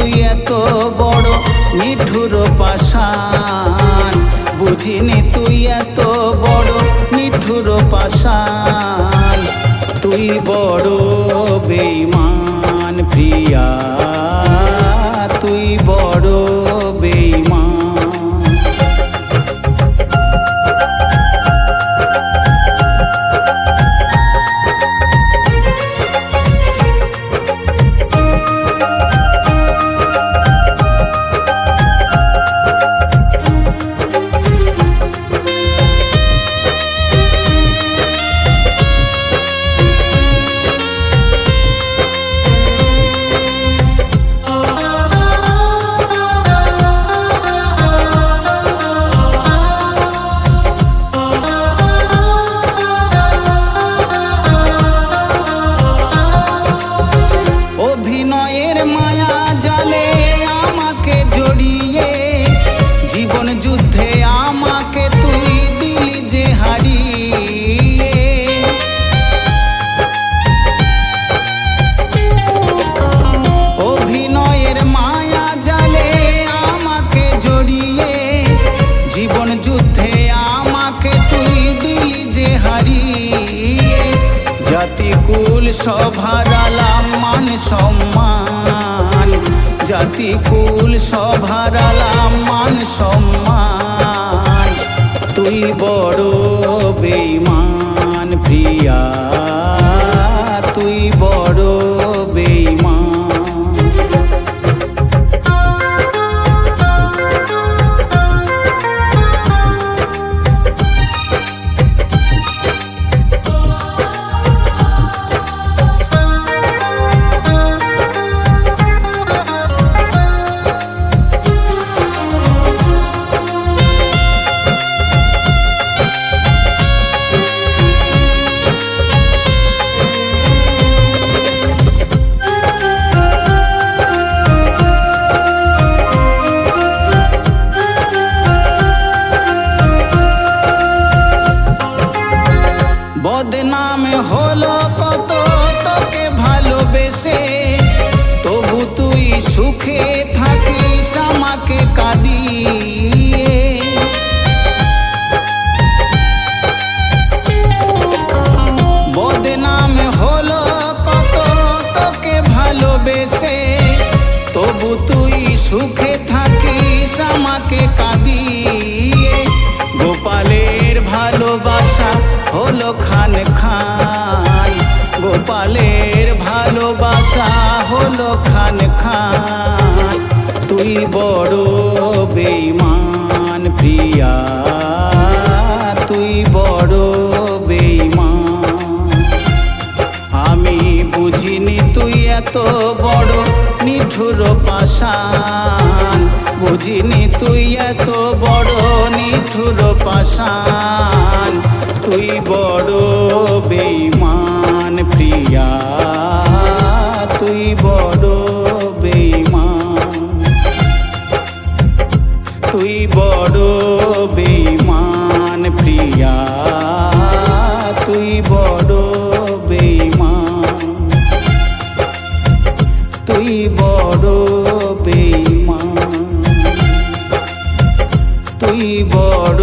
তুই এত বড় নিঠুর পাষাণ, বুঝিনি তুই এত বড় নিঠুর পাষাণ। তুই বড় বেঈমান প্রিয়া, তুই বড় বেঈমান। অভিনয়ের মায়া জালে আমাকে জড়িয়ে, জীবন যুদ্ধে আমাকে তুই দিলি যে হারিয়ে। অভিনয়ের মায়া জালে আমাকে জড়িয়ে, জীবন যুদ্ধে আমাকে তুই দিলি যে হারিয়ে। জাতিকুল সব হারালাম মান সম্মান, জাতিকুল সব হারালাম মান সম্মান। তুই বড় বেঈমান প্রিয়া, তুই বড় বেঈমান। বদনাম হলো কত তোকে ভালোবেসে, তবু তুই সুখে থাকিস আমাকে কাঁদিয়ে। বদনাম হলো কত তোকে ভালোবেসে, তবু তুই সুখে থাকিস আমাকে কাঁদিয়ে। গোপালের ভালোবাসা হলো খান খান, গোপালের ভালোবাসা হলো খান খান। তুই বড় বেঈমান প্রিয়া, তুই বড় বেঈমান। আমি বুঝিনি তুই এত বড় নিঠুর পাষাণ, বুঝিনি তুই এত বড় নিঠুর পাষাণ। তুই বড় বেঈমান প্রিয়া, তুই বড় বেঈমান। তুই বড় বেঈমান প্রিয়া, তুই বড় বেঈমান। তুই বড় বেঈমান, তুই বড়